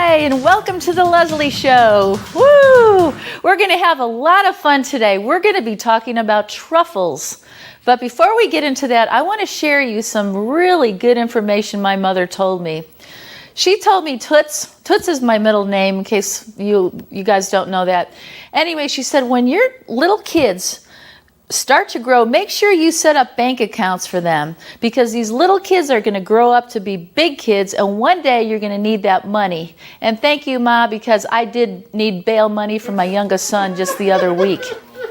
Hi, and welcome to the Lezlie Show. Woo! We're going to have a lot of fun today. We're going to be talking about truffles. But before we get into that, I want to share you some really good information my mother told me. She told me Toots. Toots is my middle name, in case you guys don't know that. Anyway, she said when your little kids start to grow, make sure you set up bank accounts for them, because these little kids are going to grow up to be big kids, and one day you're going to need that money. And thank you, Ma, because I did need bail money for my youngest son just the other week.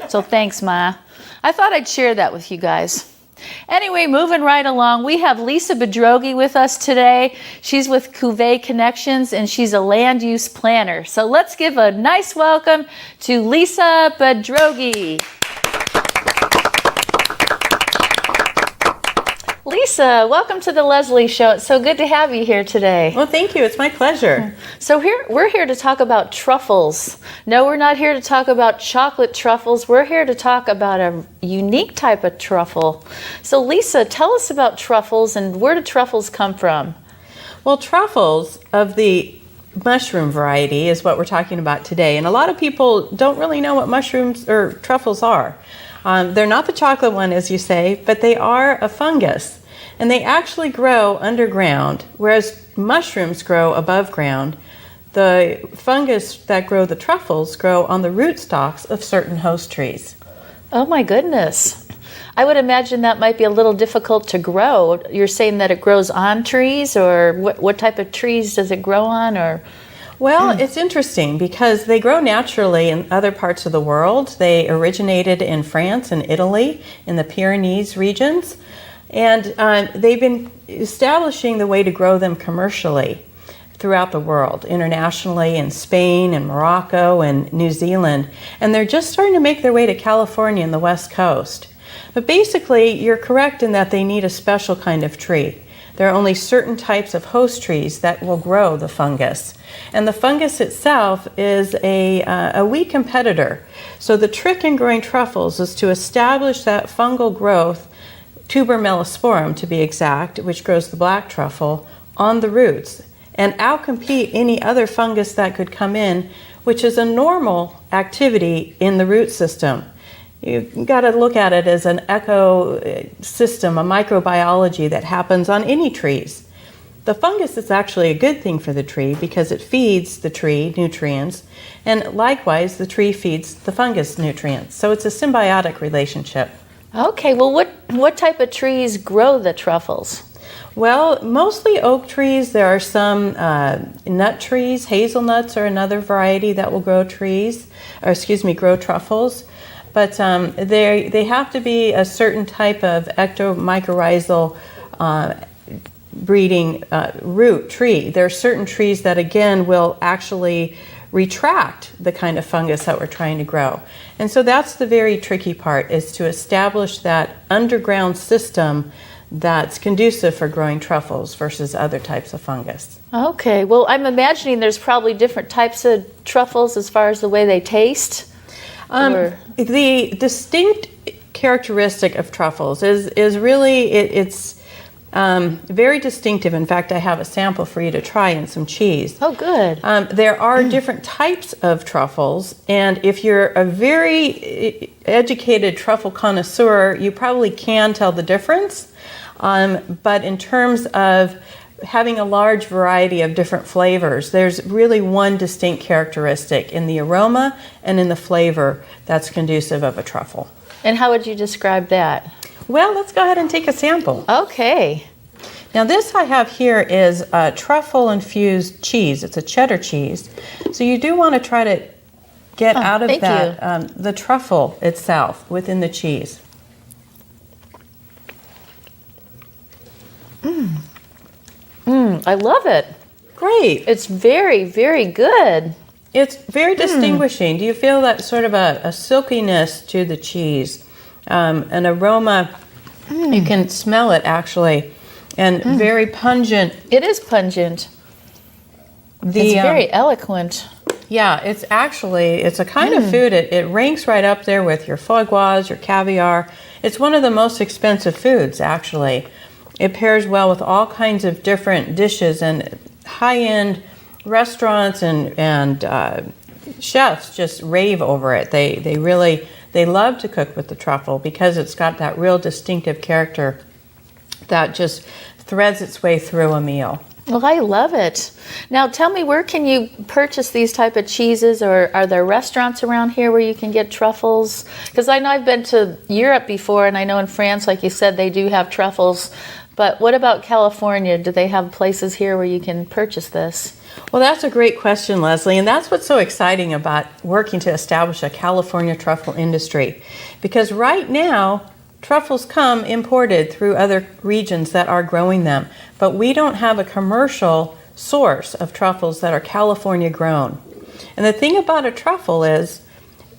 So thanks, Ma. I thought I'd share that with you guys. Anyway, moving right along, we have Lisa Bodrogi with us today. She's with Cuvée Connections, and she's a land use planner. So let's give a nice welcome to Lisa Bodrogi. Lisa, welcome to the Lezlie Show. It's so good to have you here today. Well, thank you. It's my pleasure. So we're here to talk about truffles. No, we're not here to talk about chocolate truffles. We're here to talk about a unique type of truffle. So Lisa, tell us about truffles, and where do truffles come from? Well, truffles of the mushroom variety is what we're talking about today. And a lot of people don't really know what mushrooms or truffles are. They're not the chocolate one, as you say, but they are a fungus. And they actually grow underground, whereas mushrooms grow above ground. The fungus that grow the truffles grow on the rootstocks of certain host trees. Oh my goodness. I would imagine that might be a little difficult to grow. You're saying that it grows on trees, or what type of trees does it grow on? Or Well, it's interesting because they grow naturally in other parts of the world. They originated in France and Italy in the Pyrenees regions, and they've been establishing the way to grow them commercially throughout the world, internationally in Spain and Morocco and New Zealand, and they're just starting to make their way to California and the West Coast. But basically, you're correct in that they need a special kind of tree. There are only certain types of host trees that will grow the fungus. And the fungus itself is a weak competitor. So the trick in growing truffles is to establish that fungal growth, tuber melosporum to be exact, which grows the black truffle, on the roots, and outcompete any other fungus that could come in, which is a normal activity in the root system. You've got to look at it as an ecosystem, a microbiology that happens on any trees. The fungus is actually a good thing for the tree because it feeds the tree nutrients, and likewise the tree feeds the fungus nutrients. So it's a symbiotic relationship. okay, well, what type of trees grow the truffles? Well, mostly oak trees. There are some nut trees. Hazelnuts are another variety that will grow grow truffles. But they have to be a certain type of ectomycorrhizal breeding root tree. There are certain trees that, again, will actually retract the kind of fungus that we're trying to grow. And so that's the very tricky part, is to establish that underground system that's conducive for growing truffles versus other types of fungus. Okay, well, I'm imagining there's probably different types of truffles as far as the way they taste. The distinct characteristic of truffles is really, it's very distinctive. In fact, I have a sample for you to try and some cheese. Oh, good. There are different types of truffles, and if you're a very educated truffle connoisseur, you probably can tell the difference. But in terms of having a large variety of different flavors, there's really one distinct characteristic in the aroma and in the flavor that's conducive of a truffle. And how would you describe that? Well, let's go ahead and take a sample. Okay. Now this I have here is a truffle-infused cheese. It's a cheddar cheese. So you do want to try to get out of that the truffle itself within the cheese. I love it. Great. It's very, very good. It's very distinguishing. Do you feel that sort of a silkiness to the cheese? An aroma, you can smell it actually, and very pungent. It is pungent. It's very eloquent. Yeah, it's a kind of food, it ranks right up there with your foie gras, your caviar. It's one of the most expensive foods, actually. It pairs well with all kinds of different dishes, and high-end restaurants and chefs just rave over it. They love to cook with the truffle because it's got that real distinctive character that just threads its way through a meal. Well, I love it. Now, tell me, where can you purchase these type of cheeses, or are there restaurants around here where you can get truffles? Because I know I've been to Europe before, and I know in France, like you said, they do have truffles. But what about California? Do they have places here where you can purchase this? Well, that's a great question, Leslie, and that's what's so exciting about working to establish a California truffle industry. Because right now, truffles come imported through other regions that are growing them, but we don't have a commercial source of truffles that are California grown. And the thing about a truffle is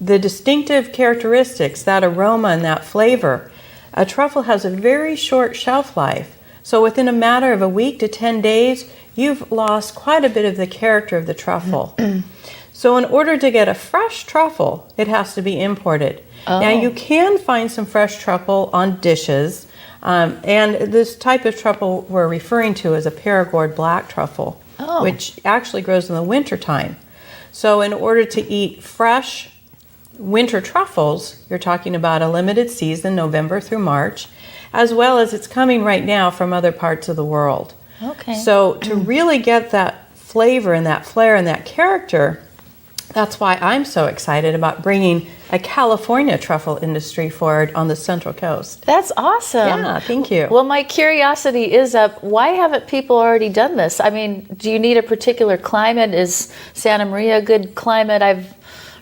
the distinctive characteristics, that aroma and that flavor. A truffle has a very short shelf life. So within a matter of a week to 10 days, you've lost quite a bit of the character of the truffle. So in order to get a fresh truffle, it has to be imported. Oh. Now you can find some fresh truffle on dishes, and this type of truffle we're referring to is a Perigord black truffle, which actually grows in the wintertime. So in order to eat fresh winter truffles, you're talking about a limited season, November through March, as well as it's coming right now from other parts of the world. Okay. So to really get that flavor and that flair and that character, that's why I'm so excited about bringing a California truffle industry forward on the Central Coast. That's awesome. Yeah, thank you. Well, my curiosity is up. Why haven't people already done this? I mean, do you need a particular climate? Is Santa Maria a good climate? I've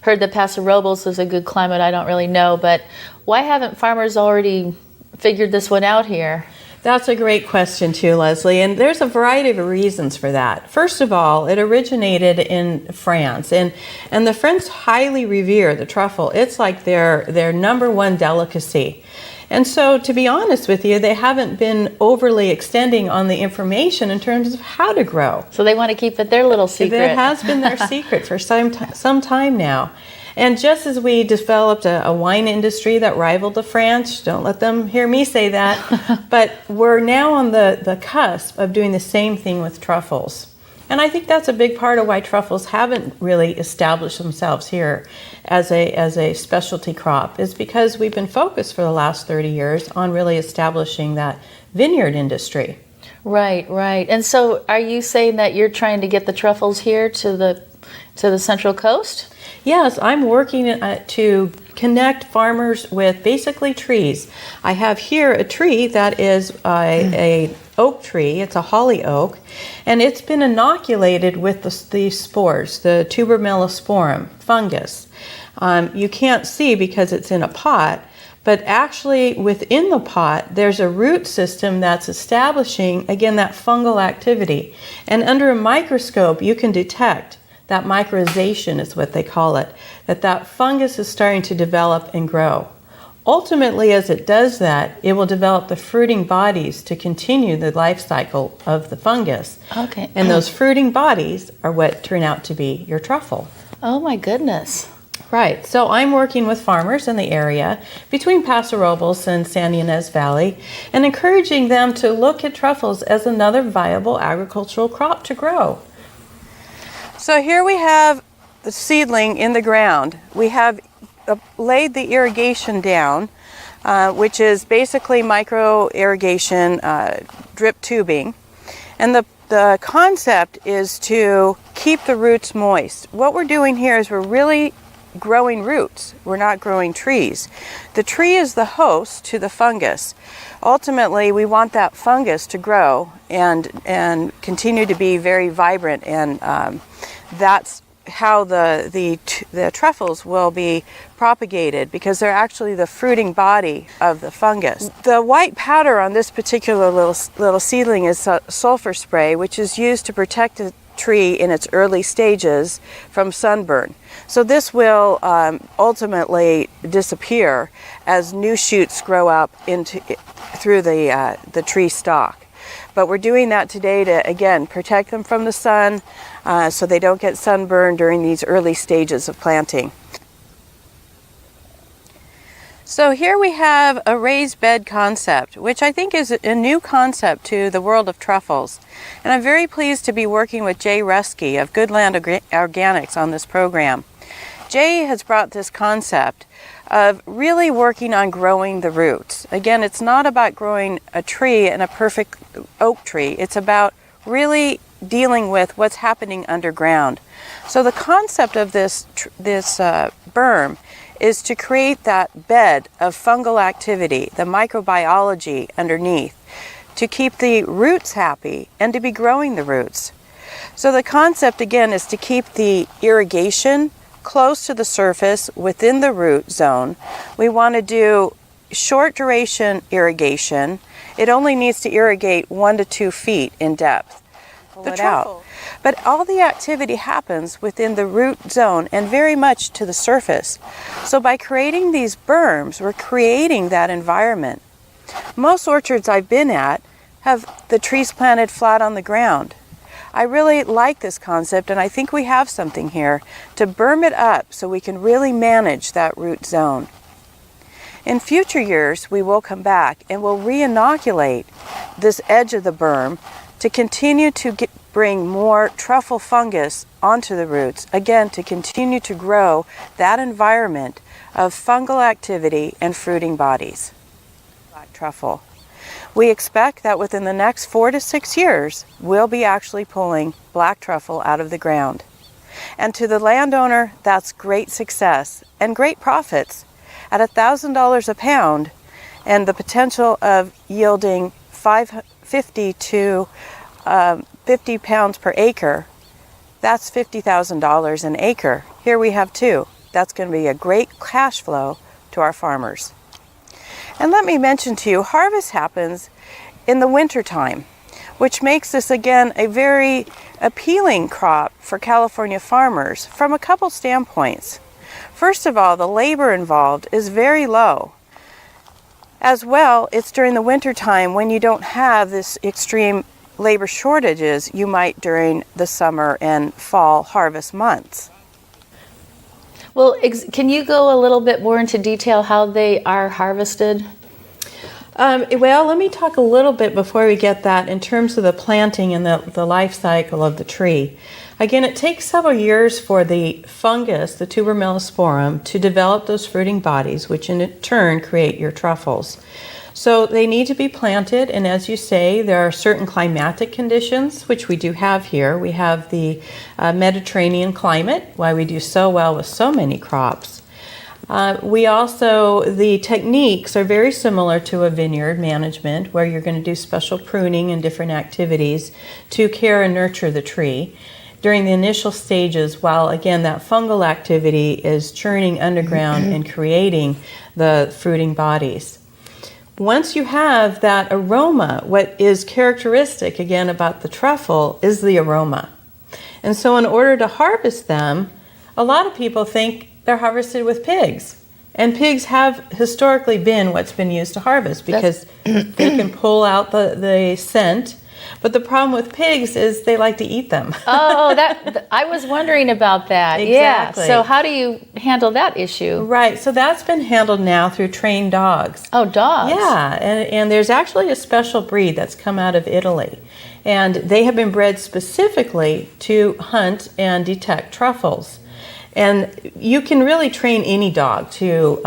heard that Paso Robles is a good climate. I don't really know, but why haven't farmers already figured this one out here? That's a great question too, Leslie, and there's a variety of reasons for that. First of all, it originated in France, and the French highly revere the truffle. It's like their number one delicacy. And so, to be honest with you, they haven't been overly extending on the information in terms of how to grow. So they want to keep it their little secret. It has been their secret for some time now. And just as we developed a wine industry that rivaled the French, don't let them hear me say that, but we're now on the cusp of doing the same thing with truffles. And I think that's a big part of why truffles haven't really established themselves here as a specialty crop, is because we've been focused for the last 30 years on really establishing that vineyard industry. Right, right. And so are you saying that you're trying to get the truffles here to the Central Coast? Yes, I'm working to connect farmers with basically trees. I have here a tree that is a oak tree. It's a holly oak, and it's been inoculated with the spores, the tubermellosporum fungus. You can't see because it's in a pot, but actually within the pot, there's a root system that's establishing, again, that fungal activity. And under a microscope, you can detect that micronization is what they call it, that fungus is starting to develop and grow. Ultimately, as it does that, it will develop the fruiting bodies to continue the life cycle of the fungus. Okay. And those fruiting bodies are what turn out to be your truffle. Oh my goodness. Right. So I'm working with farmers in the area between Paso Robles and San Ynez Valley and encouraging them to look at truffles as another viable agricultural crop to grow. So here we have the seedling in the ground. We have laid the irrigation down, which is basically micro irrigation drip tubing. And the concept is to keep the roots moist. What we're doing here is we're really growing roots. We're not growing trees. The tree is the host to the fungus. Ultimately, we want that fungus to grow and continue to be very vibrant, and that's how the truffles will be propagated, because they're actually the fruiting body of the fungus. The white powder on this particular little seedling is sulfur spray, which is used to protect the tree in its early stages from sunburn. So this will ultimately disappear as new shoots grow up through the tree stalk. But we're doing that today to, again, protect them from the sun so they don't get sunburned during these early stages of planting. So here we have a raised bed concept, which I think is a new concept to the world of truffles. And I'm very pleased to be working with Jay Rusky of Goodland Organics on this program. Jay has brought this concept of really working on growing the roots. Again, it's not about growing a tree and a perfect oak tree. It's about really dealing with what's happening underground. So the concept of this berm is to create that bed of fungal activity, the microbiology underneath, to keep the roots happy and to be growing the roots. So the concept again is to keep the irrigation close to the surface within the root zone. We want to do short duration irrigation. It only needs to irrigate 1 to 2 feet in depth. Pull it out. But all the activity happens within the root zone and very much to the surface. So by creating these berms, we're creating that environment. Most orchards I've been at have the trees planted flat on the ground. I really like this concept, and I think we have something here to berm it up so we can really manage that root zone. In future years, we will come back and we'll re-inoculate this edge of the berm to continue to bring more truffle fungus onto the roots, again, to continue to grow that environment of fungal activity and fruiting bodies. Black truffle. We expect that within the next 4 to 6 years, we'll be actually pulling black truffle out of the ground. And to the landowner, that's great success and great profits. At $1,000 a pound and the potential of yielding 50 to 50 pounds per acre, that's $50,000 an acre. Here we have 2. That's going to be a great cash flow to our farmers. And let me mention to you, harvest happens in the winter time, which makes this again a very appealing crop for California farmers from a couple standpoints. First of all, the labor involved is very low. As well, it's during the winter time when you don't have this extreme labor shortages you might during the summer and fall harvest months. Well, can you go a little bit more into detail how they are harvested? Well, let me talk a little bit before we get that in terms of the planting and the life cycle of the tree. Again, it takes several years for the fungus, the tuber melosporum, to develop those fruiting bodies, which in turn create your truffles. So they need to be planted, and as you say, there are certain climatic conditions, which we do have here. We have the Mediterranean climate, why we do so well with so many crops. The techniques are very similar to a vineyard management, where you're going to do special pruning and different activities to care and nurture the tree during the initial stages, while again that fungal activity is churning underground and creating the fruiting bodies. Once you have that aroma, what is characteristic again about the truffle is the aroma. And so in order to harvest them, a lot of people think they're harvested with pigs. And pigs have historically been what's been used to harvest because they can pull out the scent. But the problem with pigs is they like to eat them. Oh, I was wondering about that. Exactly. Yeah. So how do you handle that issue? Right. So that's been handled now through trained dogs. Oh, dogs. Yeah. And there's actually a special breed that's come out of Italy. And they have been bred specifically to hunt and detect truffles. And you can really train any dog to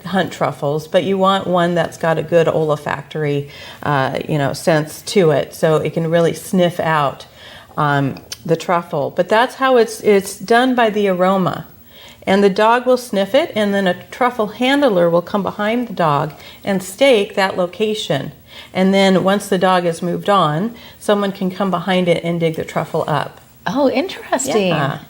hunt truffles, but you want one that's got a good olfactory, sense to it, so it can really sniff out the truffle. But that's how it's done by the aroma. And the dog will sniff it, and then a truffle handler will come behind the dog and stake that location. And then once the dog has moved on, someone can come behind it and dig the truffle up. Oh, interesting. Yeah.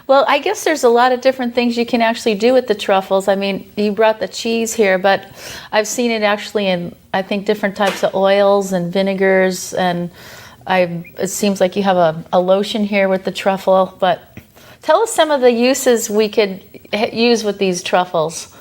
Well, I guess there's a lot of different things you can actually do with the truffles. I mean, you brought the cheese here, but I've seen it actually in, I think, different types of oils and vinegars, and it seems like you have a lotion here with the truffle. But tell us some of the uses we could use with these truffles.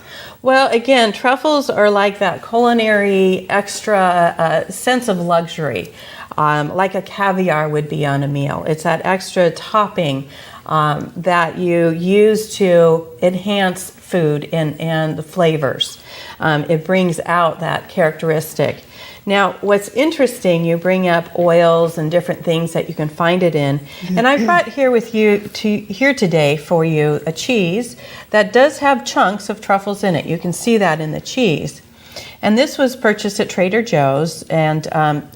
Well, again, truffles are like that culinary extra sense of luxury, like a caviar would be on a meal. It's that extra topping that you use to enhance food and the flavors. It brings out that characteristic. Now, what's interesting, you bring up oils and different things that you can find it in. And I brought here with you here today for you a cheese that does have chunks of truffles in it. You can see that in the cheese. And this was purchased at Trader Joe's, and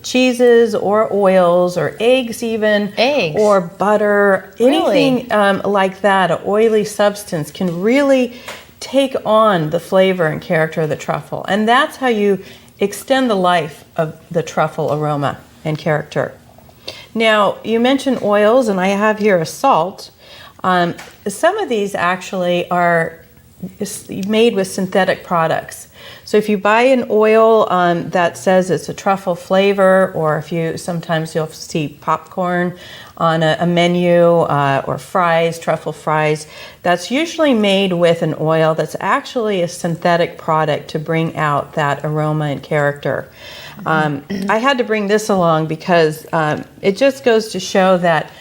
cheeses or oils or eggs even, or butter, anything like that, an oily substance can really take on the flavor and character of the truffle. And that's how you extend the life of the truffle aroma and character. Now, you mentioned oils, and I have here a salt. Some of these actually are made with synthetic products. So if you buy an oil that says it's a truffle flavor, or sometimes you'll see popcorn on a menu, or fries, truffle fries, that's usually made with an oil that's actually a synthetic product to bring out that aroma and character. I had to bring this along because it just goes to show that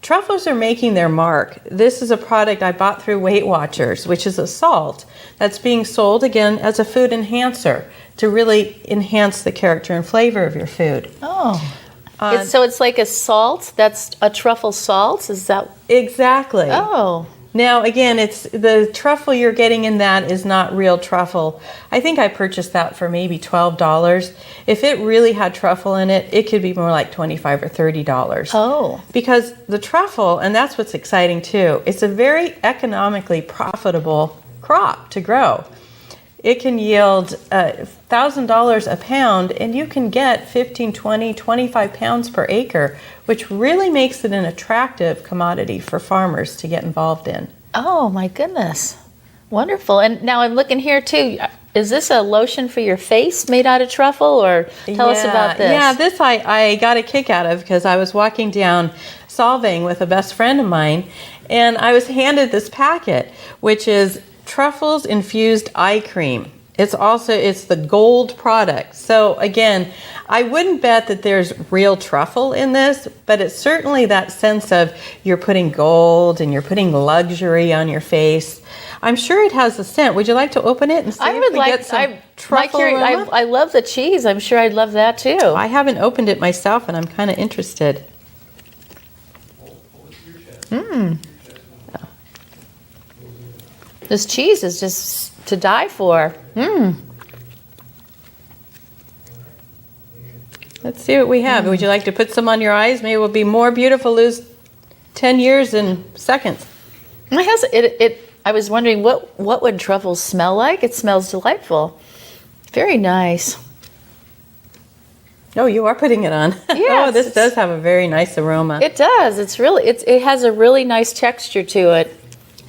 truffles are making their mark. This is a product I bought through Weight Watchers, which is a salt that's being sold again as a food enhancer to really enhance the character and flavor of your food. Oh. So it's like a salt? That's a truffle salt? Is that? Exactly. Oh. Now, again, it's the truffle you're getting in that is not real truffle. I think I purchased that for maybe $12. If it really had truffle in it, it could be more like $25 or $30. Oh. Because the truffle, and that's what's exciting too, it's a very economically profitable crop to grow. It can yield $1,000 a pound, and you can get 15, 20, 25 pounds per acre, which really makes it an attractive commodity for farmers to get involved in. Oh, my goodness. Wonderful. And now I'm looking here, too. Is this a lotion for your face made out of truffle, or tell us about this? Yeah, this I got a kick out of because I was walking down Solvang with a best friend of mine, and I was handed this packet, which is Truffles infused eye cream. It's the gold product. So again, I wouldn't bet that there's real truffle in this, but it's certainly that sense of you're putting gold and you're putting luxury on your face. I'm sure it has a scent. Would you like to open it and see if we get some truffle aroma? I love the cheese. I'm sure I'd love that too. I haven't opened it myself, and I'm kind of interested. Mmm. This cheese is just to die for. Let's see what we have. Would you like to put some on your eyes? Maybe it will be more beautiful, lose 10 years in seconds. I was wondering what would truffles smell like? It smells delightful. Very nice. Oh, you are putting it on. Yes, oh, this does have a very nice aroma. It does. It has a really nice texture to it.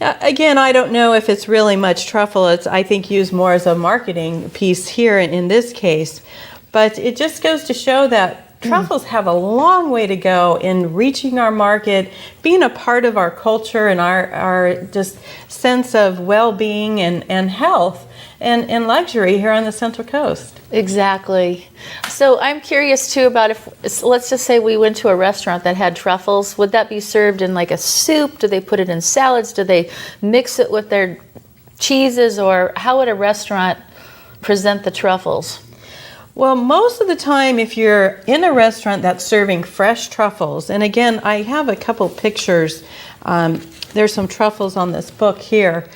Again, I don't know if it's really much truffle. It's, I think, used more as a marketing piece here in this case. But it just goes to show that truffles have a long way to go in reaching our market, being a part of our culture and our just sense of well-being and health and luxury here on the Central Coast. Exactly. So I'm curious too about if, let's just say we went to a restaurant that had truffles, would that be served in like a soup? Do they put it in salads? Do they mix it with their cheeses? Or how would a restaurant present the truffles? Well, most of the time, if you're in a restaurant that's serving fresh truffles, and again, I have a couple pictures. There's some truffles on this book here.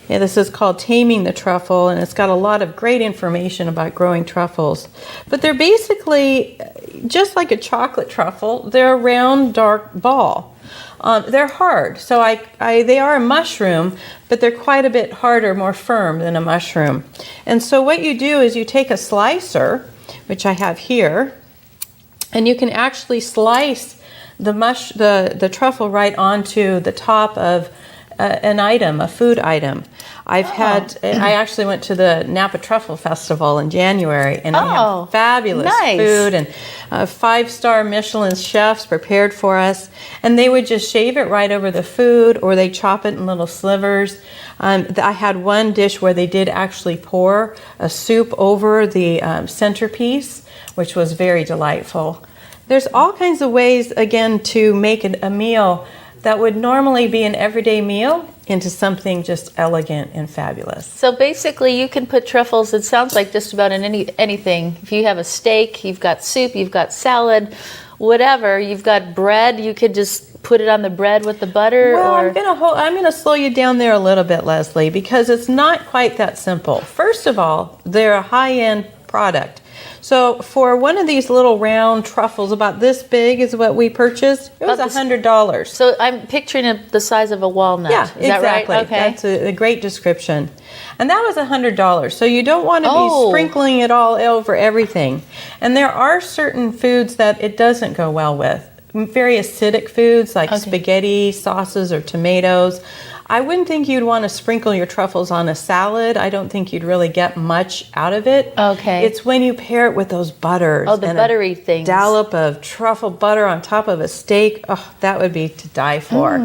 Yeah, this is called Taming the Truffle, and it's got a lot of great information about growing truffles. But they're basically just like a chocolate truffle. They're a round, dark ball. They're hard, so they are a mushroom, but they're quite a bit harder, more firm than a mushroom. And so what you do is you take a slicer, which I have here, and you can actually slice the truffle right onto the top of an item, a food item. I actually went to the Napa Truffle Festival in January, and they have fabulous food, and 5-star Michelin chefs prepared for us, and they would just shave it right over the food, or they chop it in little slivers. I had one dish where they did actually pour a soup over the centerpiece, which was very delightful. There's all kinds of ways, again, to make a meal that would normally be an everyday meal into something just elegant and fabulous. So basically, you can put truffles, it sounds like just about in anything. If you have a steak, you've got soup, you've got salad, whatever, you've got bread, you could just put it on the bread with the butter. Well, or... I'm gonna slow you down there a little bit, Leslie, because it's not quite that simple. First of all, they're a high-end product. So for one of these little round truffles about this big is what we purchased, it was $100. So I'm picturing it the size of a walnut. Yeah, is exactly. that right? Okay. That's a great description. And that was $100. So you don't want to be sprinkling it all over everything. And there are certain foods that it doesn't go well with. Very acidic foods like spaghetti, sauces, or tomatoes. I wouldn't think you'd want to sprinkle your truffles on a salad. I don't think you'd really get much out of it. Okay. It's when you pair it with those butters. Oh, the buttery things. Dollop of truffle butter on top of a steak. Oh, that would be to die for.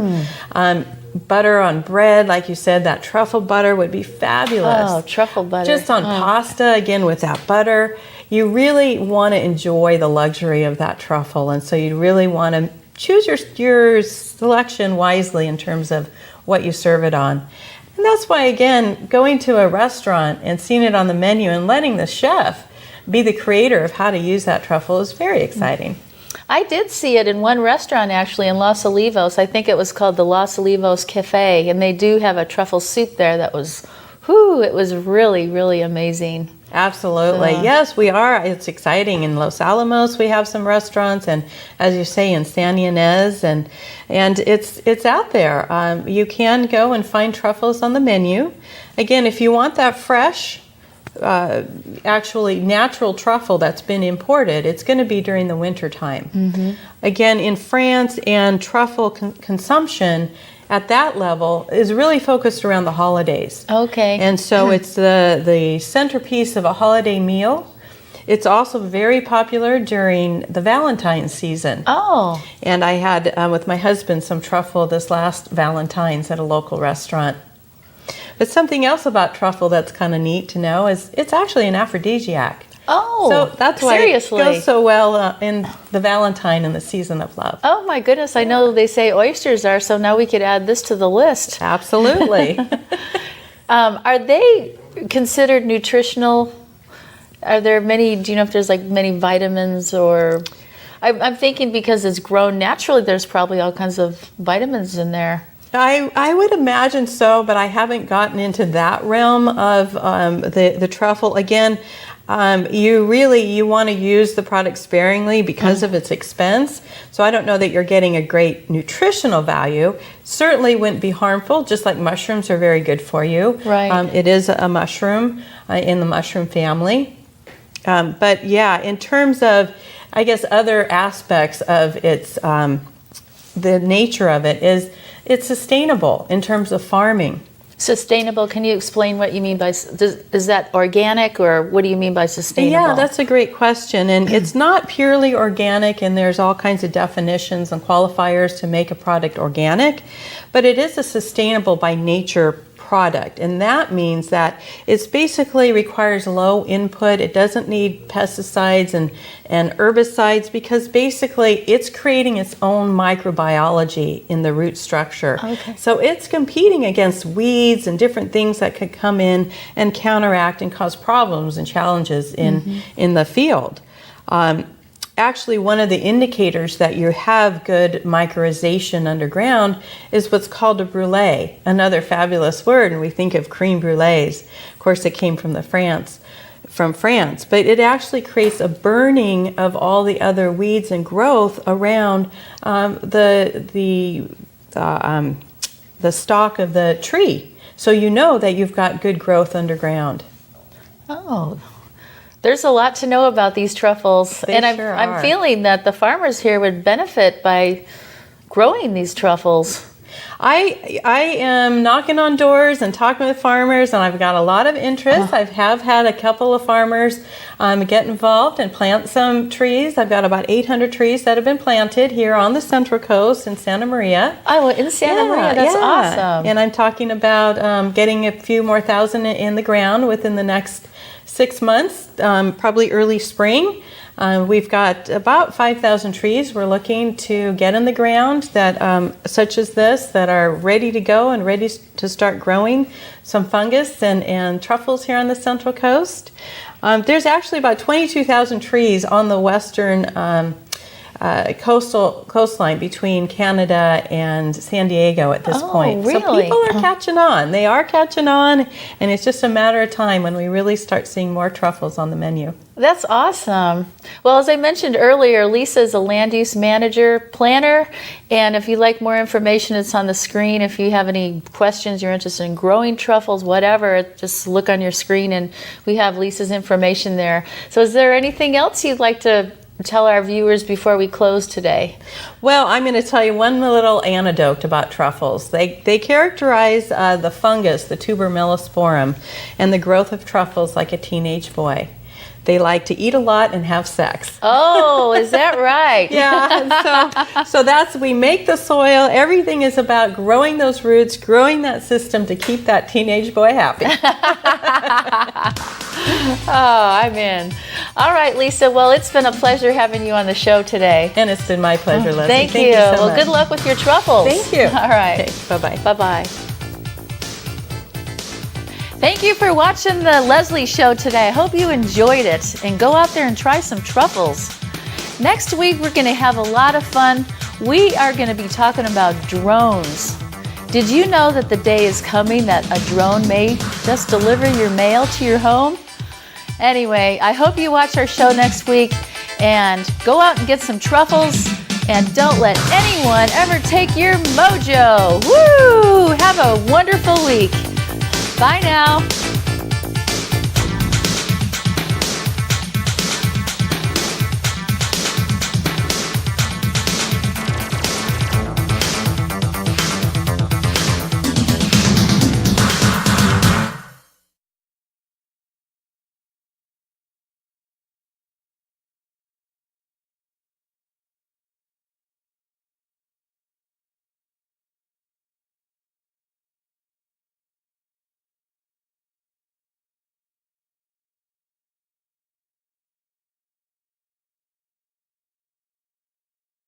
Butter on bread, like you said, that truffle butter would be fabulous. Oh, truffle butter. Just on pasta, again, with that butter. You really want to enjoy the luxury of that truffle. And so you really want to choose your selection wisely in terms of what you serve it on. And that's why, again, going to a restaurant and seeing it on the menu and letting the chef be the creator of how to use that truffle is very exciting. I did see it in one restaurant, actually, in Los Olivos. I think it was called the Los Olivos Cafe, and they do have a truffle soup there that was, it was really, really amazing. Absolutely. Yes, we are. It's exciting. In Los Alamos, we have some restaurants, and as you say, in San Ynez, and it's out there. You can go and find truffles on the menu. Again, if you want that fresh, actually natural truffle that's been imported, it's going to be during the winter time. Again, in France, and truffle consumption at that level is really focused around the holidays. Okay. And so it's the centerpiece of a holiday meal. It's also very popular during the Valentine's season. Oh. And I had, with my husband, some truffle this last Valentine's at a local restaurant. But something else about truffle that's kind of neat to know is it's actually an aphrodisiac. Oh, so that's why seriously? It goes so well in the Valentine and the season of love. Oh my goodness, I know they say oysters are, so now we could add this to the list. Absolutely. Are they considered nutritional? Are there many, do you know if there's like many vitamins or... I'm thinking because it's grown naturally, there's probably all kinds of vitamins in there. I would imagine so, but I haven't gotten into that realm of the truffle. Again, you want to use the product sparingly because of its expense. So I don't know that you're getting a great nutritional value. Certainly wouldn't be harmful, just like mushrooms are very good for you. Right. It is a mushroom in the mushroom family. But yeah, in terms of, I guess, other aspects of its, the nature of it is it's sustainable in terms of farming. Sustainable, can you explain what you mean by, is that organic or what do you mean by sustainable? Yeah, that's a great question. And it's not purely organic, and there's all kinds of definitions and qualifiers to make a product organic, but it is a sustainable by nature product. And that means that it basically requires low input. It doesn't need pesticides and herbicides because basically it's creating its own microbiology in the root structure. Okay. So it's competing against weeds and different things that could come in and counteract and cause problems and challenges in the field. Actually, one of the indicators that you have good mycorrhization underground is what's called a brulee, another fabulous word, and we think of creme brulees. Of course, it came from France, but it actually creates a burning of all the other weeds and growth around the stalk of the tree. So you know that you've got good growth underground. Oh, there's a lot to know about these truffles. And I'm feeling that the farmers here would benefit by growing these truffles. I am knocking on doors and talking with farmers, and I've got a lot of interest. I have had a couple of farmers get involved and plant some trees. I've got about 800 trees that have been planted here on the Central Coast in Santa Maria. Oh, in Santa Maria, that's awesome. And I'm talking about getting a few more thousand in the ground within the next 6 months, probably early spring. We've got about 5,000 trees we're looking to get in the ground that, such as this, that are ready to go and ready to start growing some fungus and truffles here on the Central Coast. There's actually about 22,000 trees on the western coastline between Canada and San Diego at this point. Really? So people are catching on. They are catching on, and it's just a matter of time when we really start seeing more truffles on the menu. That's awesome. Well, as I mentioned earlier, Lisa is a land use manager planner, and if you'd like more information, it's on the screen. If you have any questions, you're interested in growing truffles, whatever, just look on your screen and we have Lisa's information there. So is there anything else you'd like to tell our viewers before we close today? Well, I'm going to tell you one little anecdote about truffles. They characterize the fungus, the tuber mellisporum, and the growth of truffles like a teenage boy. They like to eat a lot and have sex. Oh, is that right? Yeah, so that's, we make the soil. Everything is about growing those roots, growing that system to keep that teenage boy happy. Oh, I'm in. All right, Lisa. Well, it's been a pleasure having you on the show today. And it's been my pleasure, Lezlie. Thank you. So Well, much. good luck with your truffles. Thank you. All right. Okay, bye-bye. Bye-bye. Thank you for watching the Lezlie Show today. I hope you enjoyed it, and go out there and try some truffles. Next week, we're going to have a lot of fun. We are going to be talking about drones. Did you know that the day is coming that a drone may just deliver your mail to your home? Anyway, I hope you watch our show next week, and go out and get some truffles, and don't let anyone ever take your mojo. Woo! Have a wonderful week. Bye now.